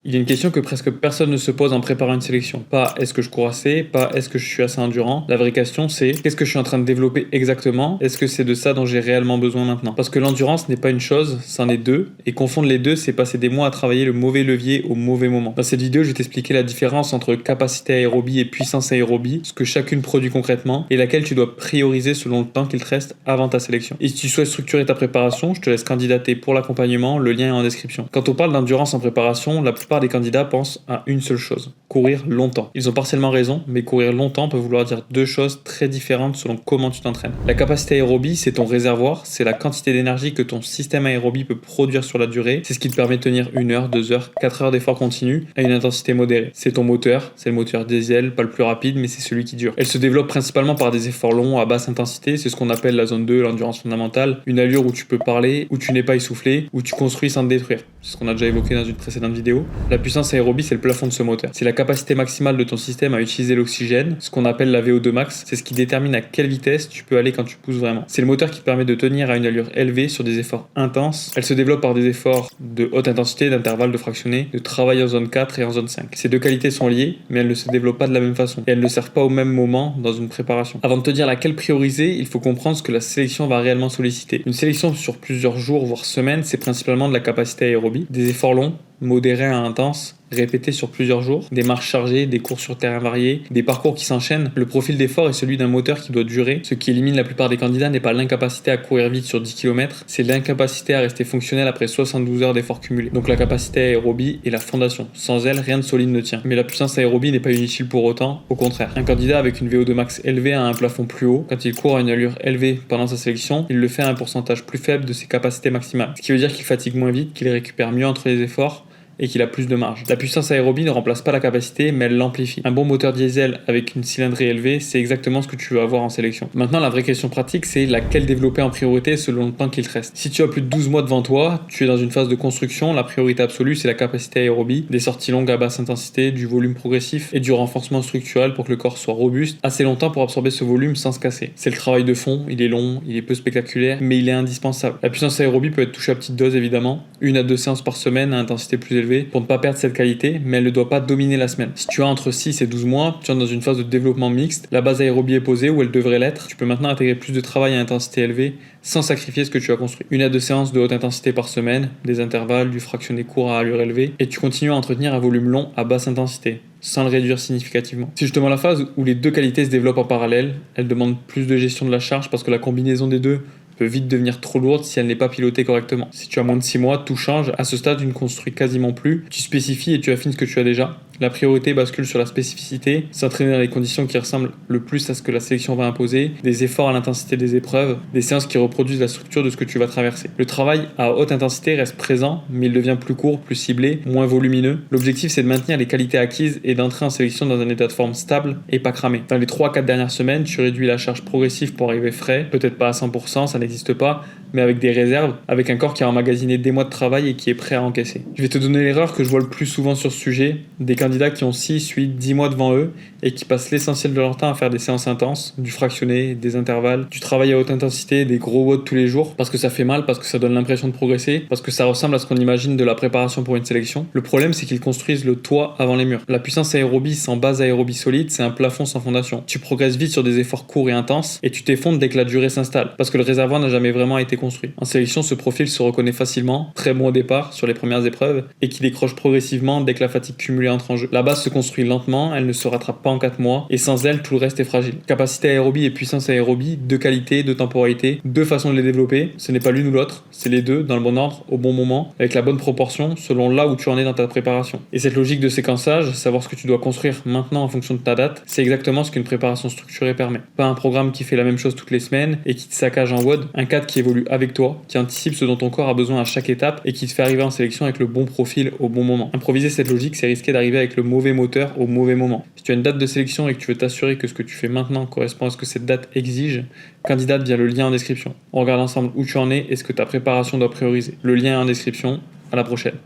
Il y a une question que presque personne ne se pose en préparant une sélection. Pas est-ce que je cours assez, pas est-ce que je suis assez endurant. La vraie question c'est qu'est-ce que je suis en train de développer exactement? Est-ce que c'est de ça dont j'ai réellement besoin maintenant? Parce que l'endurance n'est pas une chose, c'en est deux. Et confondre les deux, c'est passer des mois à travailler le mauvais levier au mauvais moment. Dans cette vidéo, je vais t'expliquer la différence entre capacité aérobie et puissance aérobie, ce que chacune produit concrètement et laquelle tu dois prioriser selon le temps qu'il te reste avant ta sélection. Et si tu souhaites structurer ta préparation, je te laisse candidater pour l'accompagnement, le lien est en description. Quand on parle d'endurance en préparation, la plupart des candidats pensent à une seule chose, courir longtemps. Ils ont partiellement raison, mais courir longtemps peut vouloir dire deux choses très différentes selon comment tu t'entraînes. La capacité aérobie, c'est ton réservoir, c'est la quantité d'énergie que ton système aérobie peut produire sur la durée, c'est ce qui te permet de tenir 1 heure, 2 heures, 4 heures d'effort continu à une intensité modérée. C'est ton moteur, c'est le moteur diesel, pas le plus rapide, mais c'est celui qui dure. Elle se développe principalement par des efforts longs à basse intensité, c'est ce qu'on appelle la zone 2, l'endurance fondamentale, une allure où tu peux parler, où tu n'es pas essoufflé, où tu construis sans te détruire. C'est ce qu'on a déjà évoqué dans une précédente vidéo. La puissance aérobie, c'est le plafond de ce moteur. C'est la capacité maximale de ton système à utiliser l'oxygène, ce qu'on appelle la VO2 max. C'est ce qui détermine à quelle vitesse tu peux aller quand tu pousses vraiment. C'est le moteur qui te permet de tenir à une allure élevée sur des efforts intenses. Elle se développe par des efforts de haute intensité, d'intervalle, de fractionné, de travail en zone 4 et en zone 5. Ces deux qualités sont liées, mais elles ne se développent pas de la même façon. Et elles ne servent pas au même moment dans une préparation. Avant de te dire laquelle prioriser, il faut comprendre ce que la sélection va réellement solliciter. Une sélection sur plusieurs jours, voire semaines, c'est principalement de la capacité aérobie, des efforts longs, modérés à intenses, répétés sur plusieurs jours, des marches chargées, des courses sur terrain variés, des parcours qui s'enchaînent. Le profil d'effort est celui d'un moteur qui doit durer. Ce qui élimine la plupart des candidats n'est pas l'incapacité à courir vite sur 10 km, c'est l'incapacité à rester fonctionnel après 72 heures d'efforts cumulés. Donc la capacité aérobie est la fondation. Sans elle, rien de solide ne tient. Mais la puissance aérobie n'est pas inutile pour autant, au contraire. Un candidat avec une VO2 max élevée a un plafond plus haut. Quand il court à une allure élevée pendant sa sélection, il le fait à un pourcentage plus faible de ses capacités maximales. Ce qui veut dire qu'il fatigue moins vite, qu'il récupère mieux entre les efforts, et qu'il a plus de marge. La puissance aérobie ne remplace pas la capacité, mais elle l'amplifie. Un bon moteur diesel avec une cylindrée élevée, c'est exactement ce que tu veux avoir en sélection. Maintenant, la vraie question pratique, c'est laquelle développer en priorité selon le temps qu'il te reste. Si tu as plus de 12 mois devant toi, tu es dans une phase de construction, la priorité absolue, c'est la capacité aérobie, des sorties longues à basse intensité, du volume progressif et du renforcement structurel pour que le corps soit robuste assez longtemps pour absorber ce volume sans se casser. C'est le travail de fond, il est long, il est peu spectaculaire, mais il est indispensable. La puissance aérobie peut être touchée à petite dose évidemment, 1 à 2 séances par semaine à intensité plus élevée, pour ne pas perdre cette qualité, mais elle ne doit pas dominer la semaine. Si tu as entre 6 et 12 mois, tu entres dans une phase de développement mixte, la base aérobie est posée où elle devrait l'être, tu peux maintenant intégrer plus de travail à intensité élevée sans sacrifier ce que tu as construit. 1 à 2 séances de haute intensité par semaine, des intervalles, du fractionné court à allure élevée, et tu continues à entretenir un volume long à basse intensité, sans le réduire significativement. C'est justement la phase où les deux qualités se développent en parallèle, elle demande plus de gestion de la charge parce que la combinaison des deux peut vite devenir trop lourde si elle n'est pas pilotée correctement. Si tu as moins de 6 mois, tout change. À ce stade, tu ne construis quasiment plus. Tu spécifies et tu affines ce que tu as déjà. La priorité bascule sur la spécificité, s'entraîner dans les conditions qui ressemblent le plus à ce que la sélection va imposer, des efforts à l'intensité des épreuves, des séances qui reproduisent la structure de ce que tu vas traverser. Le travail à haute intensité reste présent, mais il devient plus court, plus ciblé, moins volumineux. L'objectif, c'est de maintenir les qualités acquises et d'entrer en sélection dans un état de forme stable et pas cramé. Dans les 3-4 dernières semaines, tu réduis la charge progressive pour arriver frais, peut-être pas à 100%, ça n'existe pas, mais avec des réserves, avec un corps qui a emmagasiné des mois de travail et qui est prêt à encaisser. Je vais te donner l'erreur que je vois le plus souvent sur ce sujet, des candidats qui ont 6, 8, 10 mois devant eux et qui passent l'essentiel de leur temps à faire des séances intenses, du fractionné, des intervalles, du travail à haute intensité, des gros WOD tous les jours, parce que ça fait mal, parce que ça donne l'impression de progresser, parce que ça ressemble à ce qu'on imagine de la préparation pour une sélection. Le problème, c'est qu'ils construisent le toit avant les murs. La puissance aérobie sans base aérobie solide, c'est un plafond sans fondation. Tu progresses vite sur des efforts courts et intenses et tu t'effondres dès que la durée s'installe, parce que le réservoir n'a jamais vraiment été construit. En sélection, ce profil se reconnaît facilement, très bon au départ sur les premières épreuves, et qui décroche progressivement dès que la fatigue cumulée entre en jeu. La base se construit lentement, elle ne se rattrape pas en 4 mois, et sans elle, tout le reste est fragile. Capacité aérobie et puissance aérobie, deux qualités, deux temporalités, deux façons de les développer. Ce n'est pas l'une ou l'autre, c'est les deux, dans le bon ordre, au bon moment, avec la bonne proportion, selon là où tu en es dans ta préparation. Et cette logique de séquençage, savoir ce que tu dois construire maintenant en fonction de ta date, c'est exactement ce qu'une préparation structurée permet. Pas un programme qui fait la même chose toutes les semaines et qui te saccage en WOD, un cadre qui évolue avec toi, qui anticipe ce dont ton corps a besoin à chaque étape et qui te fait arriver en sélection avec le bon profil au bon moment. Improviser cette logique, c'est risquer d'arriver avec le mauvais moteur au mauvais moment. Si tu as une date de sélection et que tu veux t'assurer que ce que tu fais maintenant correspond à ce que cette date exige, candidate via le lien en description. On regarde ensemble où tu en es et ce que ta préparation doit prioriser. Le lien est en description. À la prochaine.